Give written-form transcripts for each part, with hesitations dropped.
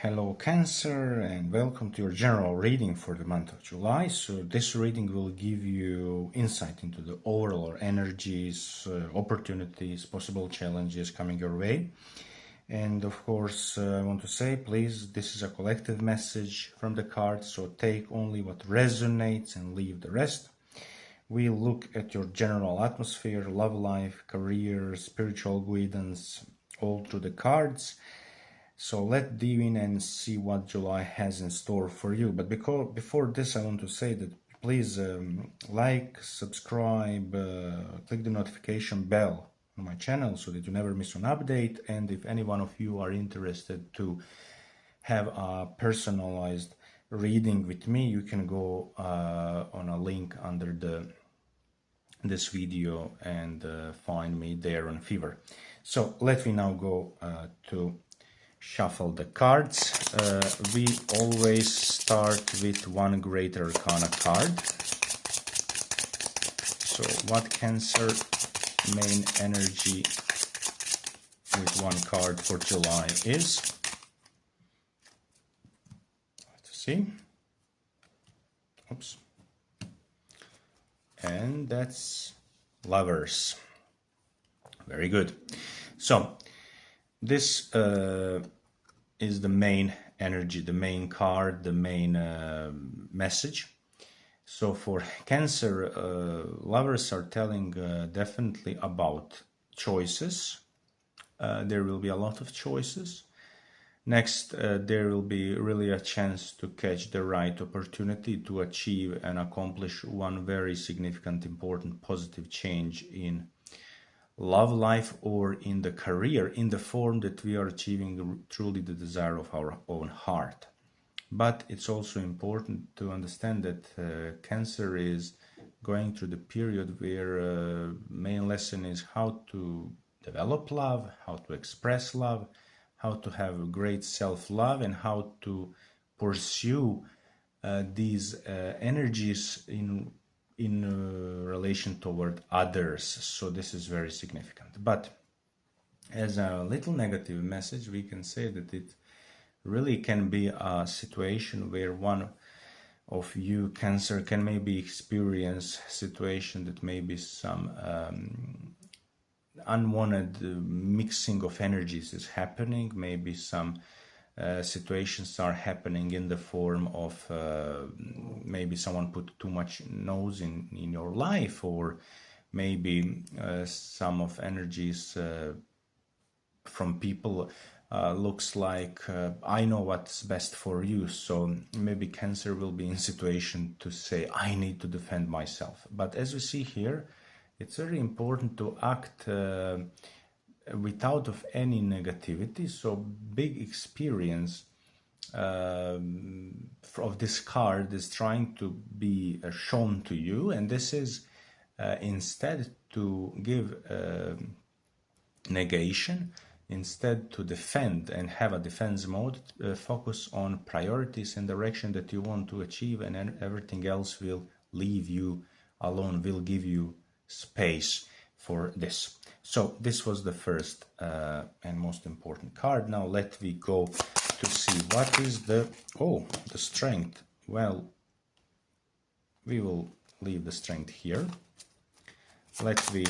Hello Cancer, and welcome to your general reading for the month of July. So this reading will give you insight into the overall energies, opportunities, possible challenges coming your way. And of course, I want to say, please, this is a collective message from the cards, so take only what resonates and leave the rest. We look at your general atmosphere, love life, career, spiritual guidance, all through the cards. So let's dive in and see what July has in store for you. But before this, I want to say that please like, subscribe, click the notification bell on my channel so that you never miss an update. And if any one of you are interested to have a personalized reading with me, you can go on a link under this video and find me there on Fever. So let me now go to shuffle the cards. We always start with one Great Arcana card. So what Cancer main energy with one card for July is? Let's see. Oops. And that's Lovers. Very good. So this is the main energy, the main card, the main message. So for Cancer, Lovers are telling definitely about choices. There will be a lot of choices. Next, there will be really a chance to catch the right opportunity to achieve and accomplish one very significant, important, positive change in love life or in the career, in the form that we are achieving truly the desire of our own heart. But it's also important to understand that Cancer is going through the period where main lesson is how to develop love, how to express love, how to have great self-love, and how to pursue these energies in relation toward others. So this is very significant. But as a little negative message, we can say that it really can be a situation where one of you, Cancer, can maybe experience a situation that maybe some unwanted mixing of energies is happening. Maybe some situations are happening in the form of maybe someone put too much nose in your life, or maybe some of energies from people looks like I know what's best for you. So maybe Cancer will be in situation to say I need to defend myself. But as we see here, it's very important to act without of any negativity. So big experience of this card is trying to be shown to you, and this is instead to give negation, instead to defend and have a defense mode, focus on priorities and direction that you want to achieve, and everything else will leave you alone, will give you space for this. So this was the first and most important card. Now let me go to see what is the Strength. Well, we will leave the Strength here. Let me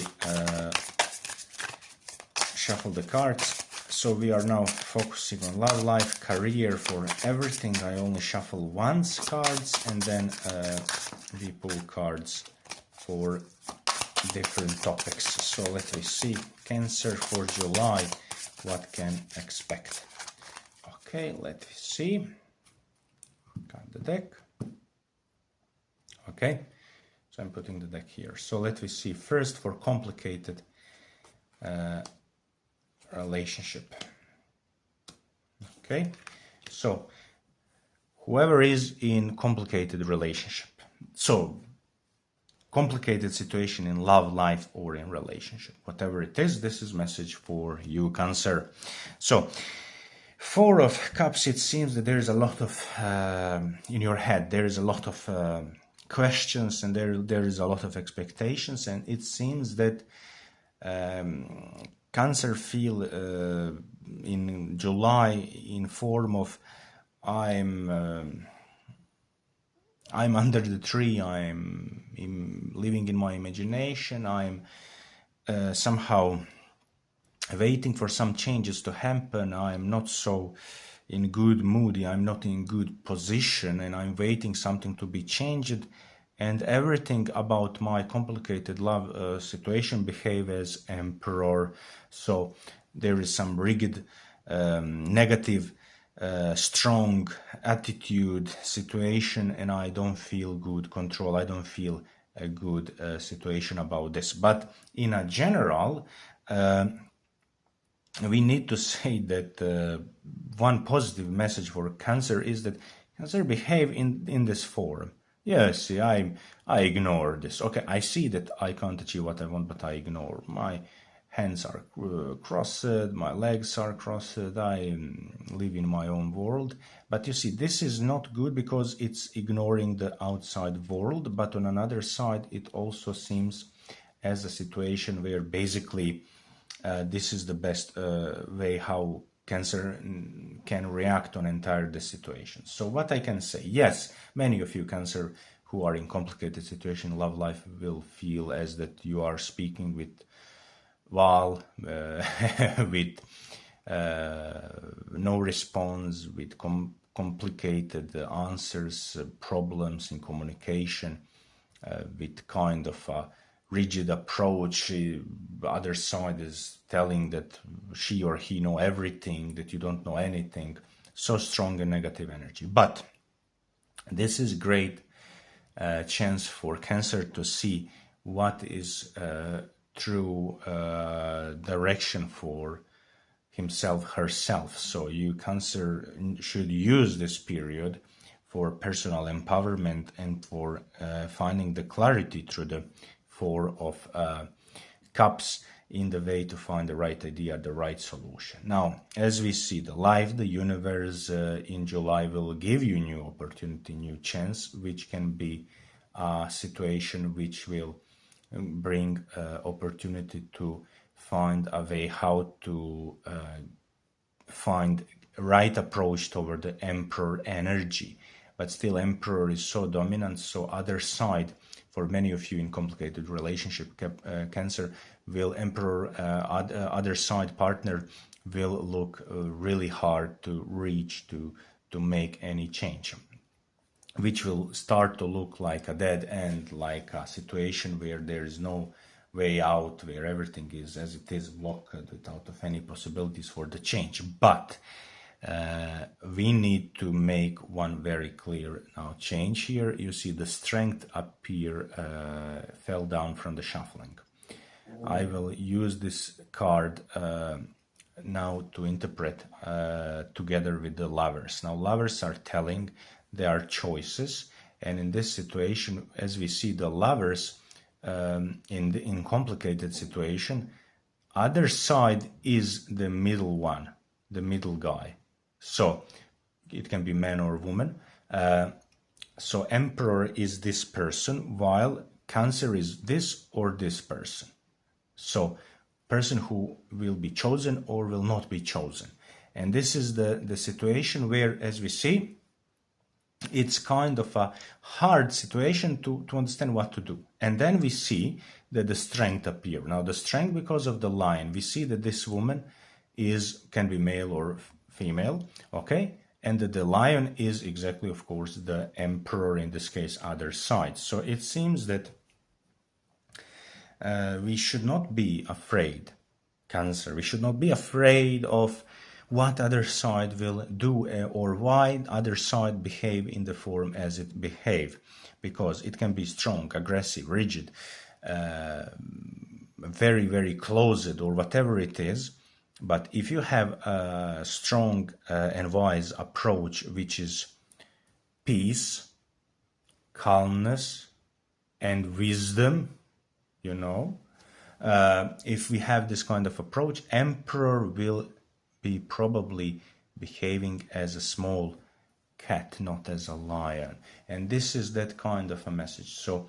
shuffle the cards. So we are now focusing on love life, career. For everything I only shuffle once cards, and then we pull cards for different topics. So let me see, Cancer for July, what can expect. Okay, let me see. Got the deck. Okay, so I'm putting the deck here. So let me see, first for complicated relationship. Okay, so whoever is in complicated relationship, so complicated situation in love life or in relationship, whatever it is, this is message for you, Cancer. So Four of Cups, it seems that there is a lot of in your head, there is a lot of questions, and there is a lot of expectations, and it seems that Cancer feel in July in form of I'm under the tree, I'm living in my imagination, I'm somehow waiting for some changes to happen, I'm not so in good mood, I'm not in good position, and I'm waiting something to be changed, and everything about my complicated love situation behave as emperor. So there is some rigid, negative, strong attitude situation, and I don't feel good control. I don't feel a good situation about this. But in a general, we need to say that one positive message for Cancer is that Cancer behave in this form. Yes, see, I ignore this. Okay, I see that I can't achieve what I want, but I ignore. My hands are crossed, my legs are crossed, I live in my own world. But you see, this is not good because it's ignoring the outside world, but on another side, it also seems as a situation where basically this is the best way how Cancer can react on entire the situation. So what I can say, yes, many of you Cancer who are in complicated situation, love life will feel as that you are speaking with wall, with no response, with complicated answers, problems in communication, with kind of a rigid approach. The other side is telling that she or he know everything, that you don't know anything. So strong and negative energy. But this is great chance for Cancer to see what is true direction for himself, herself. So you Cancer should use this period for personal empowerment and for finding the clarity through the Four of Cups in the way to find the right idea, the right solution. Now, as we see, the life, the universe in July will give you new opportunity, new chance, which can be a situation which will bring opportunity to find a way how to find right approach toward the Emperor energy. But still, Emperor is so dominant, so other side, for many of you in complicated relationship, Cancer, will Emperor, other side partner will look really hard to reach, to make any change, which will start to look like a dead end, like a situation where there is no way out, where everything is as it is, blocked without of any possibilities for the change. But we need to make one very clear now change here. You see the strength up here fell down from the shuffling. I will use this card now to interpret together with the Lovers. Now Lovers are telling there are choices, and in this situation, as we see the Lovers in complicated situation, other side is the middle one, the middle guy. So it can be man or woman. So Emperor is this person, while Cancer is this or this person. So person who will be chosen or will not be chosen. And this is the situation where, as we see, it's kind of a hard situation to understand what to do. And then we see that the strength appear. Now the strength, because of the Lion, we see that this woman can be male or female, okay? And that the Lion is exactly, of course, the Emperor, in this case, other side. So it seems that we should not be afraid, Cancer. We should not be afraid of what other side will do or why other side behave in the form as it behave, because it can be strong, aggressive, rigid, very, very closed, or whatever it is. But if you have a strong and wise approach, which is peace, calmness, and wisdom, you know, if we have this kind of approach, Emperor will be probably behaving as a small cat, not as a lion. And this is that kind of a message. So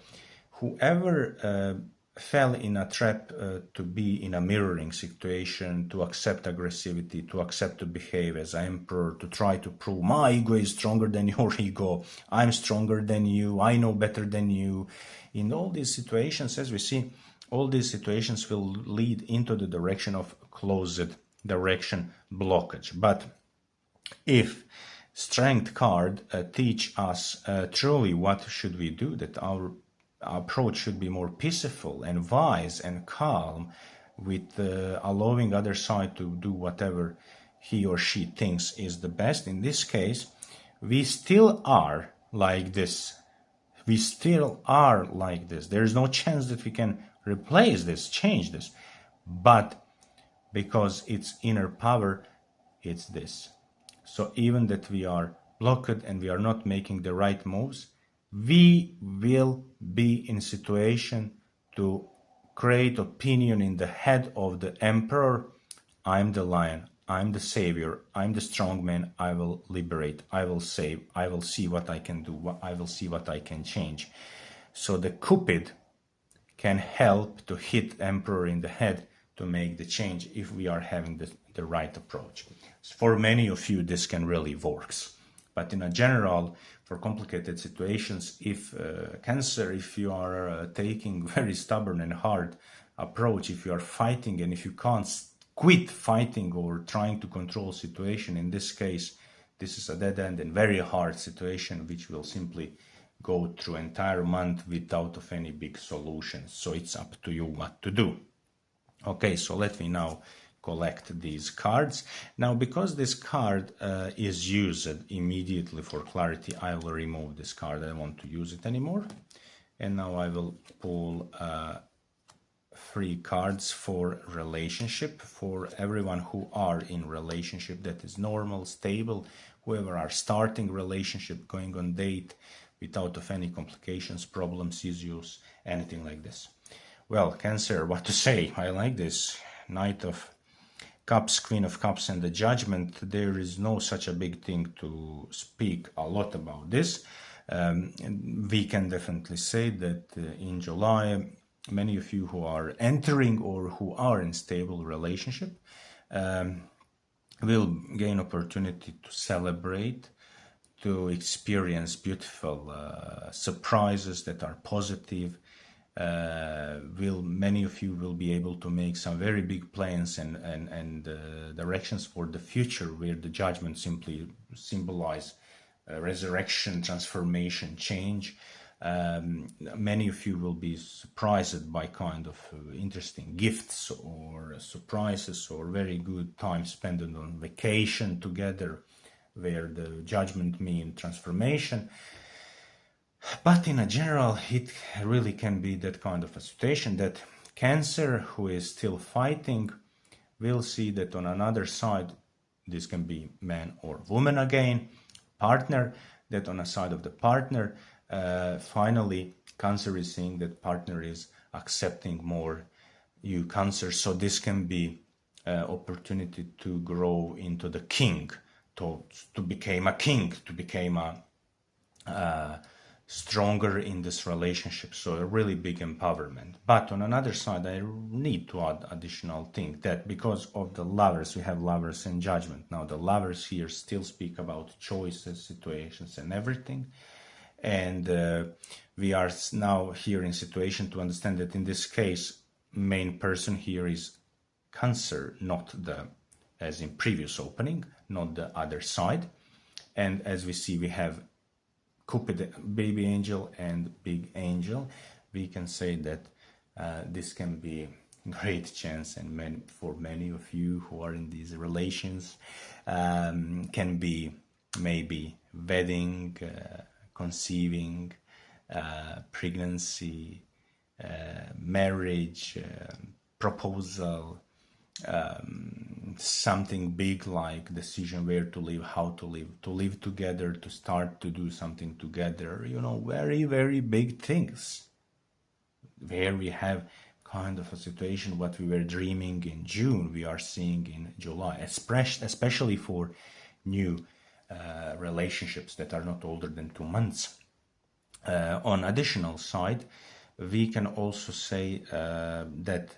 whoever fell in a trap to be in a mirroring situation, to accept aggressivity, to accept to behave as an emperor, to try to prove my ego is stronger than your ego, I'm stronger than you, I know better than you. In all these situations, as we see, all these situations will lead into the direction of closed direction blockage. But if strength card teach us truly what should we do, that our approach should be more peaceful and wise and calm, with allowing other side to do whatever he or she thinks is the best. In this case, we still are like this. We still are like this. There is no chance that we can replace this, change this. But because it's inner power, it's this. So even that we are blocked and we are not making the right moves, we will be in situation to create opinion in the head of the emperor. I'm the lion, I'm the savior, I'm the strong man, I will liberate, I will save, I will see what I can do, I will see what I can change. So the Cupid can help to hit emperor in the head to make the change if we are having the right approach. For many of you, this can really works. But in a general, for complicated situations, if Cancer, if you are taking very stubborn and hard approach, if you are fighting and if you can't quit fighting or trying to control situation, in this case, this is a dead end and very hard situation, which will simply go through entire month without of any big solutions. So it's up to you what to do. Okay, so let me now collect these cards. Now, because this card is used immediately for clarity, I will remove this card. I don't want to use it anymore. And now I will pull 3 cards for relationship, for everyone who are in relationship that is normal, stable, whoever are starting relationship, going on date without of any complications, problems, issues, anything like this. Well, Cancer, what to say? I like this. Knight of Cups, Queen of Cups, and the Judgment. There is no such a big thing to speak a lot about this. We can definitely say that in July, many of you who are entering or who are in stable relationship will gain opportunity to celebrate, to experience beautiful surprises that are positive. Many of you will be able to make some very big plans and directions for the future, where the Judgment simply symbolize resurrection, transformation, change. Many of you will be surprised by kind of interesting gifts or surprises, or very good time spent on vacation together, where the Judgment means transformation. But in a general, it really can be that kind of a situation that Cancer, who is still fighting, will see that on another side, this can be man or woman again, partner, that on the side of the partner, finally, Cancer is seeing that partner is accepting more you, Cancer. So this can be opportunity to grow into the king, to become a king, to become a stronger in this relationship. So a really big empowerment. But on another side, I need to add additional thing, that because of the Lovers, we have Lovers and Judgment. Now the Lovers here still speak about choices, situations, and everything. And we are now here in situation to understand that in this case, main person here is Cancer, not the, as in previous opening, not the other side. And as we see, we have Cupid, baby angel, and big angel. We can say that this can be great chance, and for many of you who are in these relations, can be maybe wedding, conceiving, pregnancy, marriage, proposal, something big like decision where to live, how to live together, to start to do something together, very, very big things, where we have kind of a situation what we were dreaming in June, we are seeing in July, especially for new relationships that are not older than 2 months. On additional side, we can also say that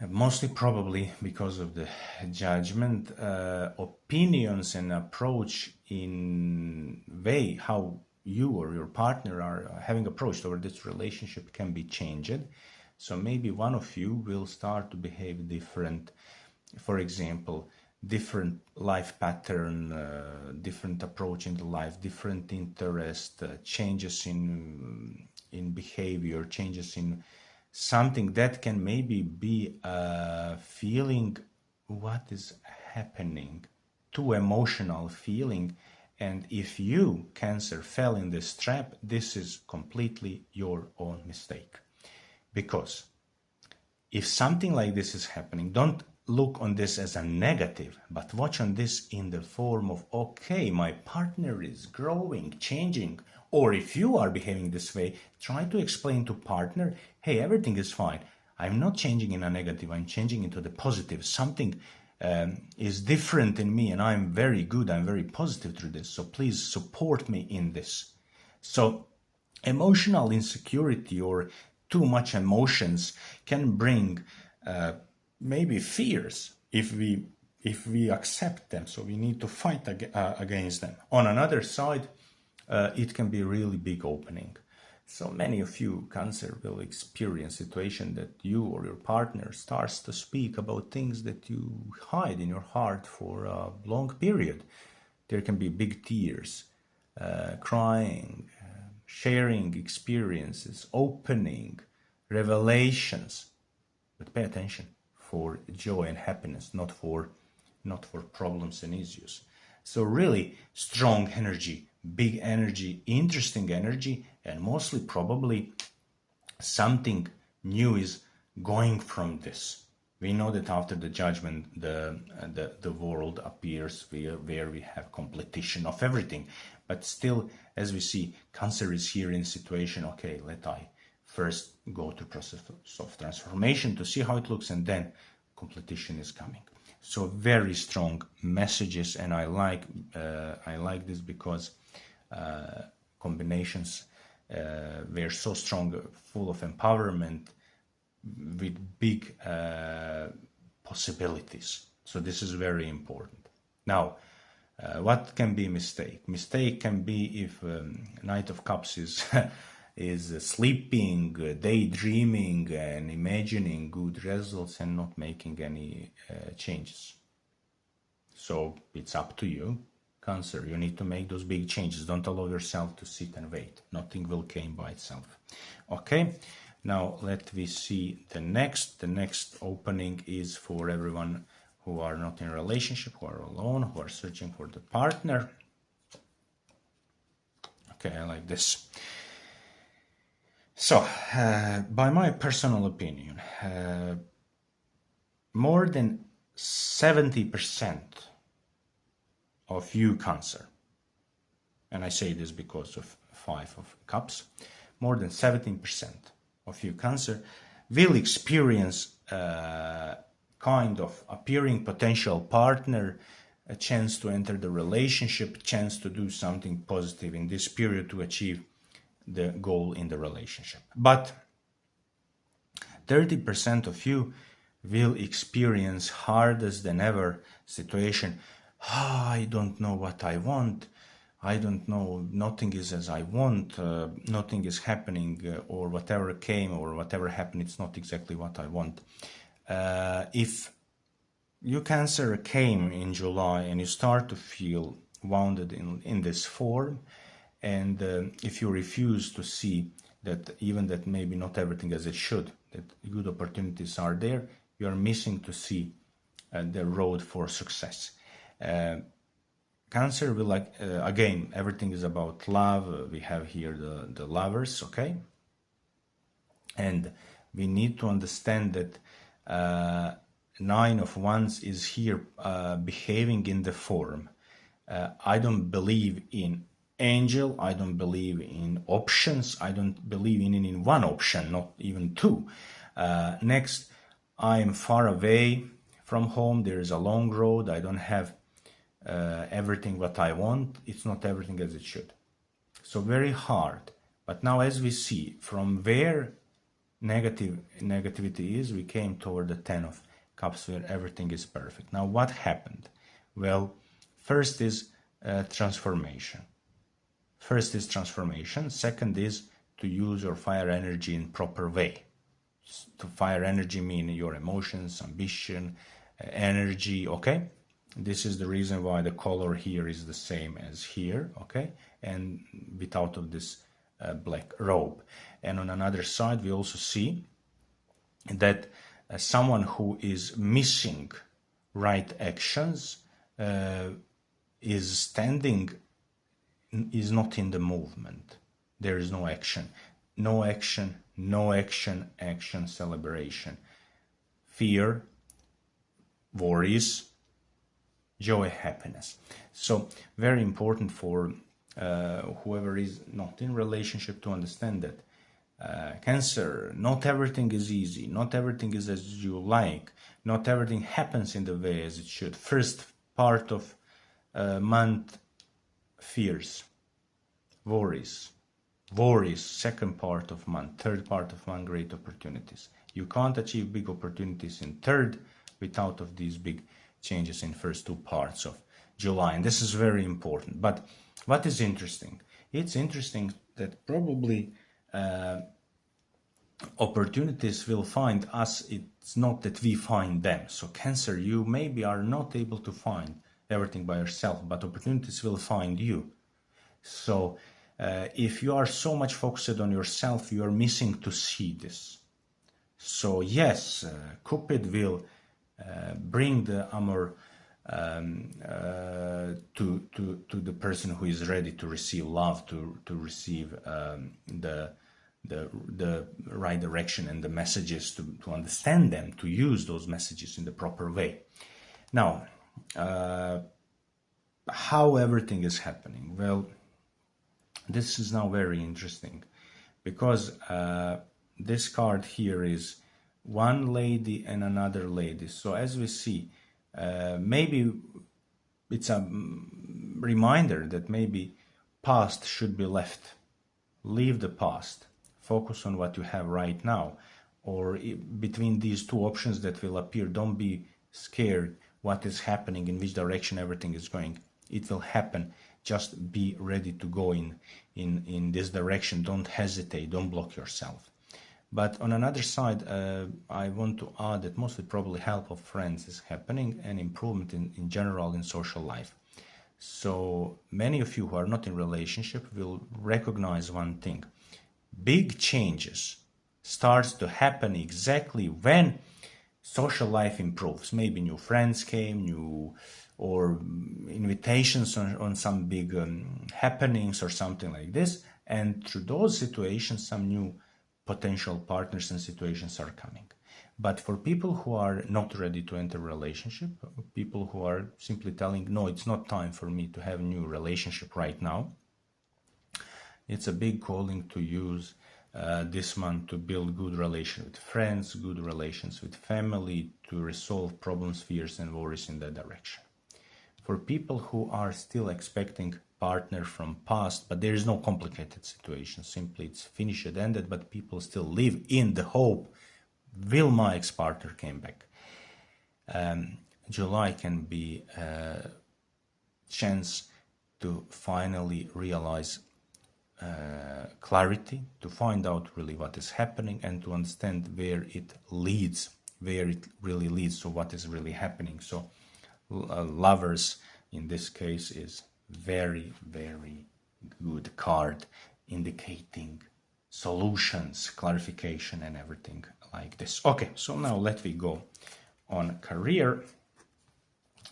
mostly probably because of the judgment, opinions and approach in way how you or your partner are having approached over this relationship can be changed. So maybe one of you will start to behave different. For example, different life pattern, different approach into life, different interest, changes in behavior, changes in something that can maybe be a feeling what is happening, too emotional feeling. And if you, Cancer, fell in this trap, this is completely your own mistake. Because if something like this is happening, don't look on this as a negative, but watch on this in the form of, okay, my partner is growing, changing. Or if you are behaving this way, try to explain to partner, hey, everything is fine. I'm not changing in a negative, I'm changing into the positive. Something is different in me and I'm very good, I'm very positive through this. So please support me in this. So emotional insecurity or too much emotions can bring maybe fears if we accept them. So we need to fight against them. On another side, it can be a really big opening. So many of you, Cancer, will experience a situation that you or your partner starts to speak about things that you hide in your heart for a long period. There can be big tears, crying, sharing experiences, opening, revelations. But pay attention for joy and happiness, not for problems and issues. So really strong energy, big energy, interesting energy, and mostly probably something new is going from this. We know that after the judgment, the world appears where we have competition of everything. But still, as we see, Cancer is here in situation, okay, let I first go to process of transformation to see how it looks, and then competition is coming. So very strong messages, and I like this because combinations were so strong, full of empowerment with big possibilities. So this is very important. Now, what can be mistake? Mistake can be if Knight of Cups is is sleeping, daydreaming, and imagining good results and not making any changes. So it's up to you, Cancer. You need to make those big changes. Don't allow yourself to sit and wait. Nothing will come by itself. Okay, now let me see the next. The next opening is for everyone who are not in a relationship, who are alone, who are searching for the partner. Okay, I like this. So, by my personal opinion, more than 70% of you, Cancer, and I say this because of 5 of Cups, more than 17% of you, Cancer, will experience kind of appearing potential partner, a chance to enter the relationship, chance to do something positive in this period to achieve the goal in the relationship. But 30% of you will experience hardest than ever situation. I don't know what I want. I don't know, nothing is as I want, nothing is happening, or whatever came or whatever happened, it's not exactly what I want. If you, Cancer, came in July and you start to feel wounded in this form, and if you refuse to see that even that maybe not everything as it should, that good opportunities are there, you are missing to see the road for success. Cancer will again, everything is about love. We have here the lovers, okay? And we need to understand that 9 of Wands is here behaving in the form. I don't believe in angel, I don't believe in options, I don't believe in one option, not even 2. Next, I am far away from home, there is a long road, I don't have everything what I want, it's not everything as it should. So very hard, But now, as we see from where negativity is, we came toward the 10 of cups where everything is perfect. Now, what happened? Well, first is transformation. Second is to use your fire energy in proper way. To fire energy mean your emotions, ambition, energy, okay? This is the reason why the color here is the same as here, okay? And without of this black robe. And on another side, we also see that someone who is missing right actions is standing, is not in the movement. There is no action. No action, no action, action, celebration. Fear, worries, joy, happiness. So very important for whoever is not in relationship to understand that Cancer, not everything is easy, not everything is as you like, not everything happens in the way as it should. First part of month, fears, worries, second part of month, third part of month, great opportunities. You can't achieve big opportunities in third without of these big changes in first two parts of July, and this is very important. But what is interesting? It's interesting that probably opportunities will find us. It's not that we find them. So Cancer, you maybe are not able to find everything by yourself, but opportunities will find you. So if you are so much focused on yourself, you are missing to see this. So yes, Cupid will bring the amor to the person who is ready to receive love, to receive the right direction and the messages, to understand them, to use those messages in the proper way. Now, how everything is happening? Well, this is now very interesting because this card here is one lady and another lady. So as we see, maybe it's a reminder that maybe past should be left. Leave the past. Focus on what you have right now. Or between these two options that will appear, don't be scared what is happening, in which direction everything is going. It will happen. Just be ready to go in this direction. Don't hesitate. Don't block yourself. But on another side, I want to add that mostly probably help of friends is happening and improvement in general in social life. So many of you who are not in relationship will recognize one thing. Big changes starts to happen exactly when social life improves. Maybe new friends came, or invitations on some big happenings or something like this. And through those situations, some new potential partners and situations are coming. But for people who are not ready to enter a relationship, people who are simply telling, no, it's not time for me to have a new relationship right now, it's a big calling to use this month to build good relations with friends, good relations with family, to resolve problems, fears, and worries in that direction. For people who are still expecting partner from past, but there is no complicated situation, simply it's finished, it ended, but people still live in the hope, will my ex-partner came back. July can be a chance to finally realize clarity, to find out really what is happening and to understand where it leads, where it really leads, so what is really happening. So lovers in this case is very, very good card, indicating solutions, clarification, and everything like this. Okay, so now let me go on career.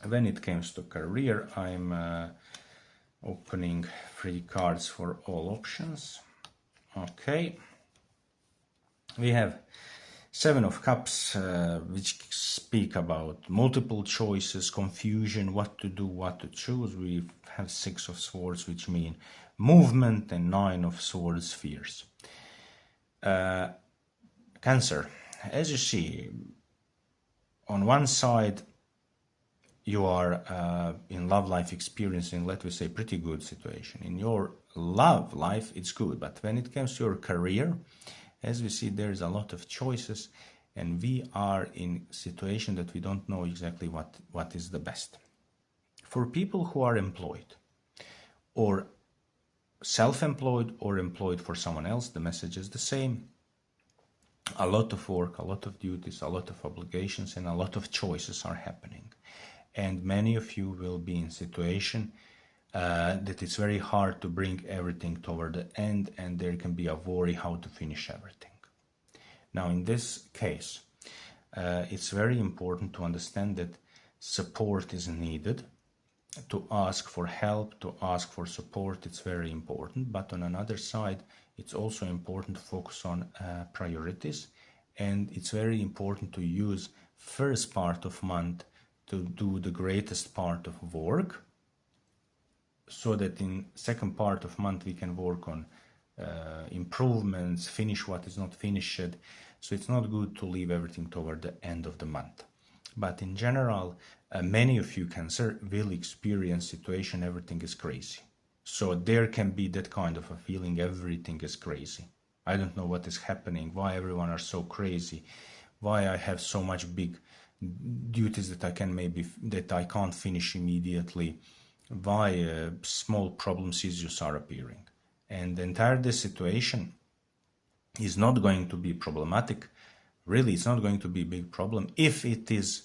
When it comes to career, I'm opening 3 cards for all options. Okay, we have 7 of Cups, which speak about multiple choices, confusion, what to do, what to choose. We have 6 of Swords, which mean movement, and 9 of Swords, fears. Cancer, as you see, on one side, you are in love life experiencing, let me say, pretty good situation. In your love life, it's good. But when it comes to your career, as we see, there's a lot of choices, and we are in a situation that we don't know exactly what is the best. For people who are employed or self-employed or employed for someone else, the message is the same. A lot of work, a lot of duties, a lot of obligations, and a lot of choices are happening. And many of you will be in a situation that it's very hard to bring everything toward the end, and there can be a worry how to finish everything. Now, in this case, it's very important to understand that support is needed. To ask for help, to ask for support, it's very important. But on another side, it's also important to focus on priorities, and it's very important to use first part of month to do the greatest part of work, so that in second part of month we can work on improvements, finish what is not finished. So it's not good to leave everything toward the end of the month. But in general, many of you will experience situation everything is crazy. So there can be that kind of a feeling, everything is crazy. I don't know what is happening, why everyone are so crazy, why I have so much big duties that I can't finish immediately, why small problems issues are appearing. And the entire situation is not going to be problematic. Really, it's not going to be a big problem if it is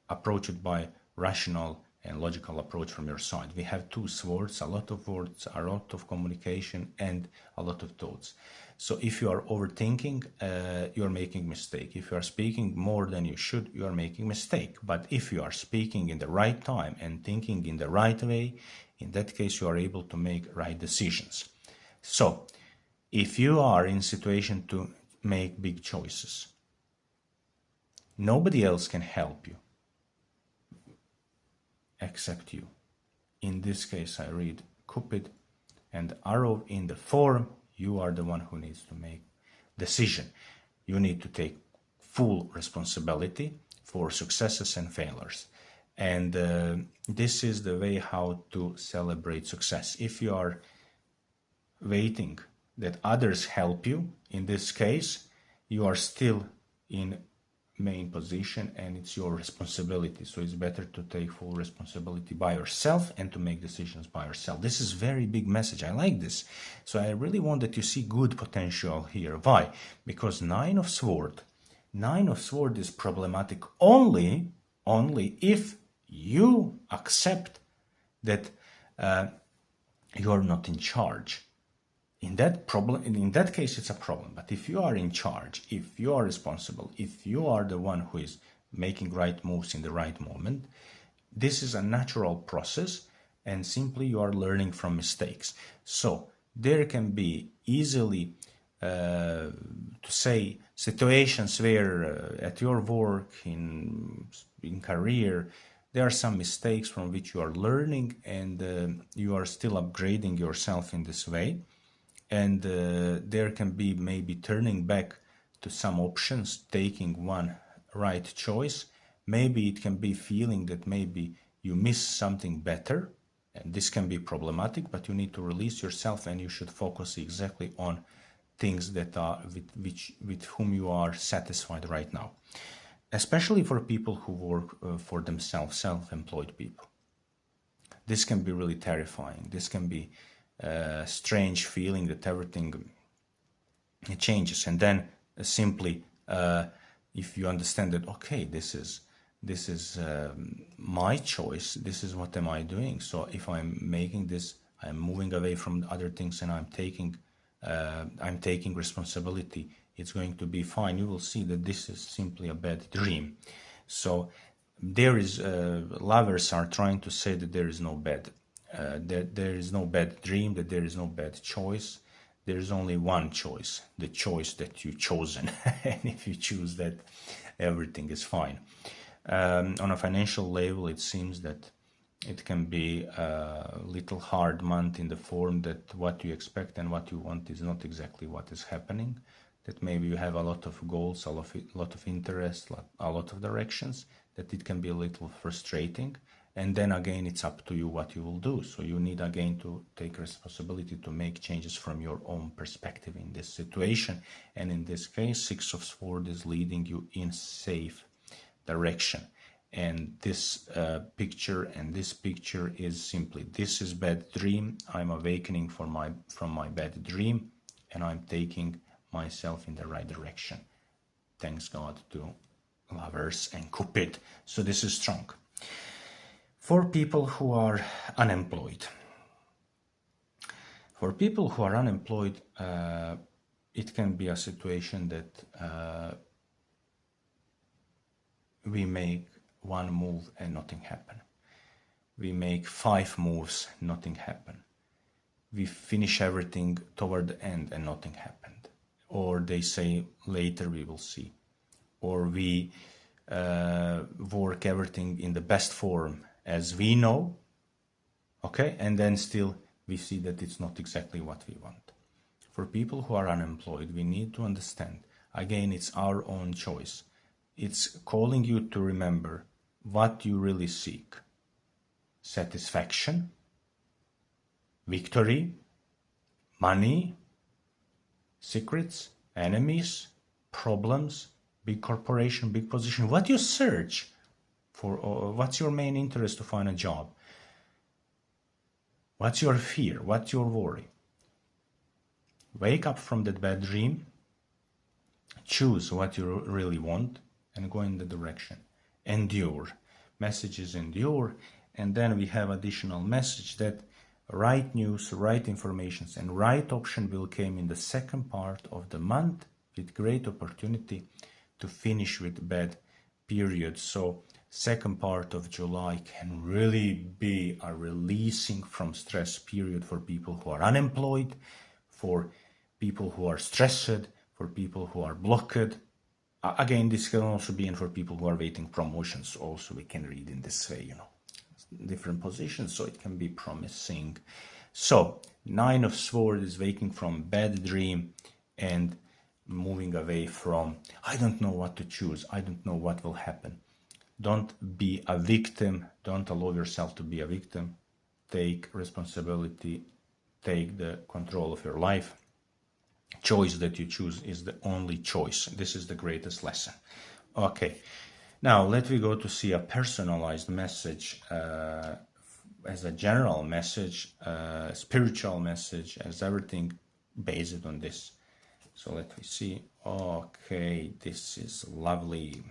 approached by rational and logical approach from your side. We have two swords, a lot of words, a lot of communication, and a lot of thoughts. So if you are overthinking, you are making mistake. If you are speaking more than you should, you are making mistake. But if you are speaking in the right time and thinking in the right way, in that case, you are able to make right decisions. So if you are in situation to make big choices, nobody else can help you except you. In this case, I read Cupid and arrow in the form. You are the one who needs to make decision. You need to take full responsibility for successes and failures. And this is the way how to celebrate success. If you are waiting that others help you, in this case, you are still in main position and it's your responsibility. So it's better to take full responsibility by yourself and to make decisions by yourself. This is very big message. I like this. So I really want that you see good potential here. Why? Because Nine of Swords is problematic only if you accept that you are not in charge. In that case, it's a problem. But if you are in charge, if you are responsible, if you are the one who is making right moves in the right moment, this is a natural process, and simply you are learning from mistakes. So there can be easily, to say, situations where at your work, in career, there are some mistakes from which you are learning, and you are still upgrading yourself in this way. And there can be maybe turning back to some options, taking one right choice. Maybe it can be feeling that maybe you miss something better, and this can be problematic, but you need to release yourself and you should focus exactly on things that are with whom you are satisfied right now. Especially for people who work for themselves, self-employed people. This can be really terrifying. This can be strange feeling that everything changes, and then simply if you understand that, okay, this is my choice, this is what am I doing, so if I'm making this, I'm moving away from other things and I'm taking responsibility, it's going to be fine. You will see that this is simply a bad dream. So there is lovers are trying to say that there is no bad that there is no bad dream, that there is no bad choice. There is only one choice, the choice that you've chosen. And if you choose that, everything is fine. On a financial level, it seems that it can be a little hard month in the form that what you expect and what you want is not exactly what is happening. That maybe you have a lot of goals, a lot of interest, a lot of directions that it can be a little frustrating. And then again, it's up to you what you will do. So you need again to take responsibility to make changes from your own perspective in this situation. And in this case, Six of Swords is leading you in safe direction. And this picture and this picture is simply, this is bad dream. I'm awakening from my bad dream, and I'm taking myself in the right direction. Thanks God to Lovers and Cupid. So this is strong. For people who are unemployed. For people who are unemployed, it can be a situation that we make one move and nothing happen. We make 5 moves, nothing happen. We finish everything toward the end and nothing happened. Or they say later we will see. Or we work everything in the best form as we know, okay, and then still we see that it's not exactly what we want. For people who are unemployed, we need to understand, again, it's our own choice. It's calling you to remember what you really seek. Satisfaction, victory, money, secrets, enemies, problems, big corporation, big position. What you search for, what's your main interest to find a job? What's your fear? What's your worry? Wake up from that bad dream, choose what you really want, and go in the direction. Endure. Messages endure. And then we have additional message that right news, right informations, and right option will come in the second part of the month with great opportunity to finish with bad period. So second part of July can really be a releasing from stress period for people who are unemployed, for people who are stressed, for people who are blocked. Again, this can also be in for people who are waiting promotions. Also, we can read in this way, different positions, so it can be promising. So 9 of Swords is waking from bad dream and moving away from, I don't know what to choose, I don't know what will happen. Don't be a victim. Don't allow yourself to be a victim. Take responsibility. Take the control of your life. Choice that you choose is the only choice. This is the greatest lesson. Okay, now let me go to see a personalized message as a general message, spiritual message, as everything based on this. So let me see. Okay, this is lovely.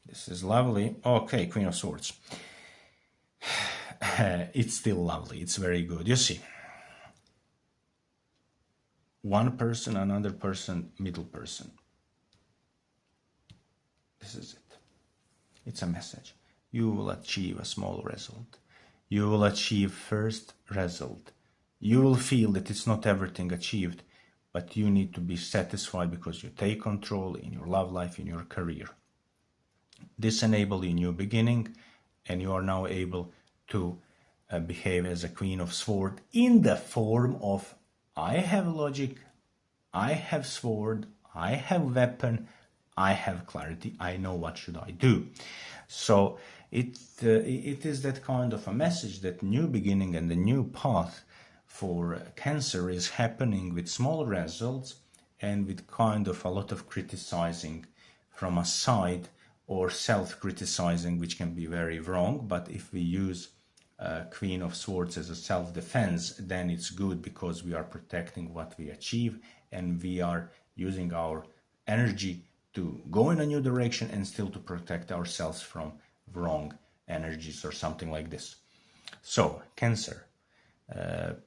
This is lovely. Okay, Queen of Swords. It's still lovely. It's very good. You see, one person, another person, middle person. This is it. It's a message. You will achieve a small result. You will achieve first result. You will feel that it's not everything achieved, but you need to be satisfied because you take control in your love life, in your career. This enables a new beginning, and you are now able to behave as a Queen of Swords in the form of, I have logic, I have sword, I have weapon, I have clarity, I know what should I do. So it is that kind of a message that new beginning and the new path for Cancer is happening with small results and with kind of a lot of criticizing from a side, or self-criticizing, which can be very wrong. But if we use Queen of Swords as a self-defense, then it's good because we are protecting what we achieve and we are using our energy to go in a new direction and still to protect ourselves from wrong energies or something like this. So, Cancer,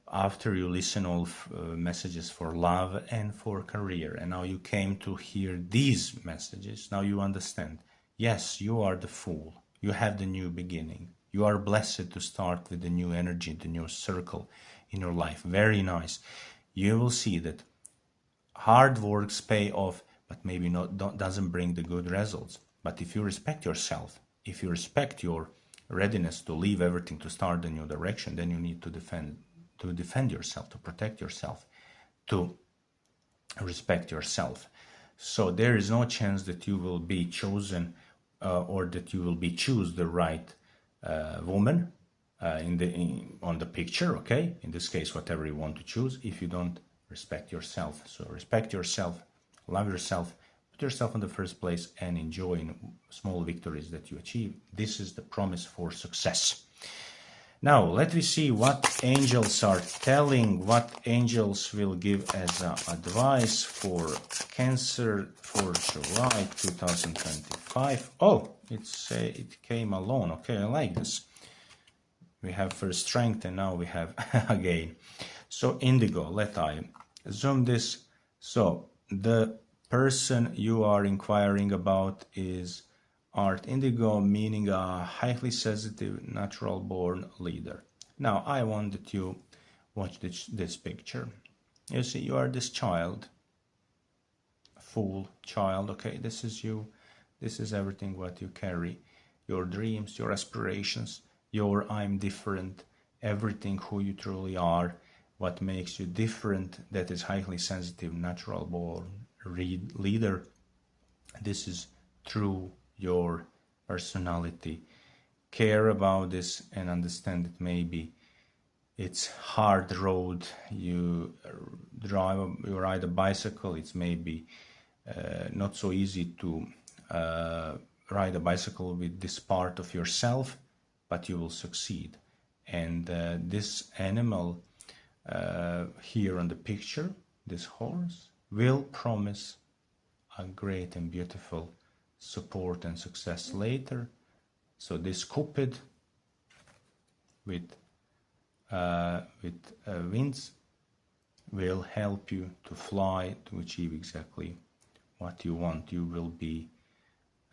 after you listen all messages for love and for career, and now you came to hear these messages, now you understand. Yes, you are the fool. You have the new beginning. You are blessed to start with the new energy, the new circle in your life. Very nice. You will see that hard works pay off, but maybe doesn't bring the good results. But if you respect yourself, if you respect your readiness to leave everything to start a new direction, then you need to defend yourself, to protect yourself, to respect yourself. So there is no chance that you will be chosen or that you will be choose the right woman on the picture, okay? In this case, whatever you want to choose, if you don't respect yourself. So respect yourself, love yourself, put yourself in the first place, and enjoy small victories that you achieve. This is the promise for success. Now, let me see what angels are telling, what angels will give as advice for Cancer for July 2025. Oh, it came alone. Okay, I like this. We have first strength, and now we have again. So indigo, let I zoom this. So the person you are inquiring about is Art Indigo, meaning a highly sensitive, natural-born leader. Now, I want that you watch this picture. You see, you are this child, full child, okay? This is you. This is everything what you carry. Your dreams, your aspirations, your I'm different, everything who you truly are, what makes you different, that is highly sensitive, natural-born leader. This is true your personality. Care about this and understand that maybe it's hard road. You ride a bicycle. It's maybe not so easy to ride a bicycle with this part of yourself, but you will succeed. And this animal here on the picture, this horse, will promise a great and beautiful support and success later. So this Cupid with wings will help you to fly, to achieve exactly what you want. You will be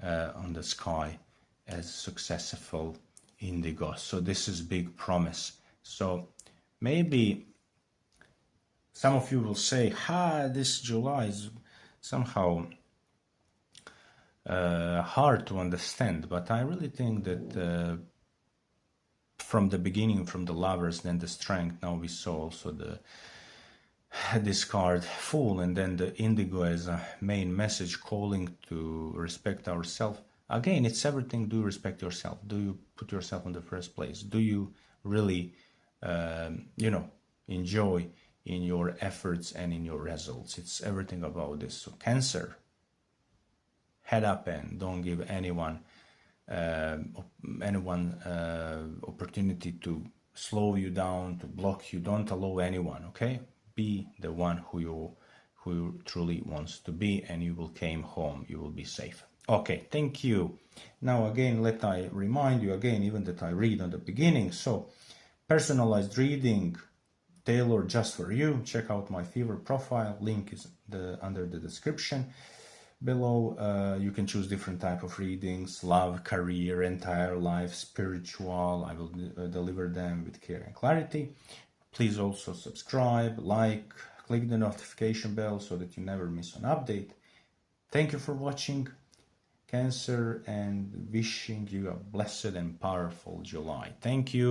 on the sky as successful indigo. So this is big promise. So maybe some of you will say, this July is somehow hard to understand, but I really think that from the beginning, from the lovers, then the strength, now we saw also this card Fool, and then the indigo as a main message calling to respect ourselves. Again, it's everything. Do you respect yourself? Do you put yourself in the first place? Do you really enjoy in your efforts and in your results? It's everything about this. So Cancer, head up and don't give anyone opportunity to slow you down, to block you. Don't allow anyone, okay? Be the one who you truly wants to be, and you will came home. You will be safe. Okay, thank you. Now again, let I remind you again, even that I read on the beginning. So personalized reading tailored just for you. Check out my fever profile. Link is under the description below. You can choose different type of readings: love, career, entire life, spiritual. I will deliver them with care and clarity. Please also subscribe, like, click the notification bell so that you never miss an update. Thank you for watching, Cancer, and wishing you a blessed and powerful July. Thank you.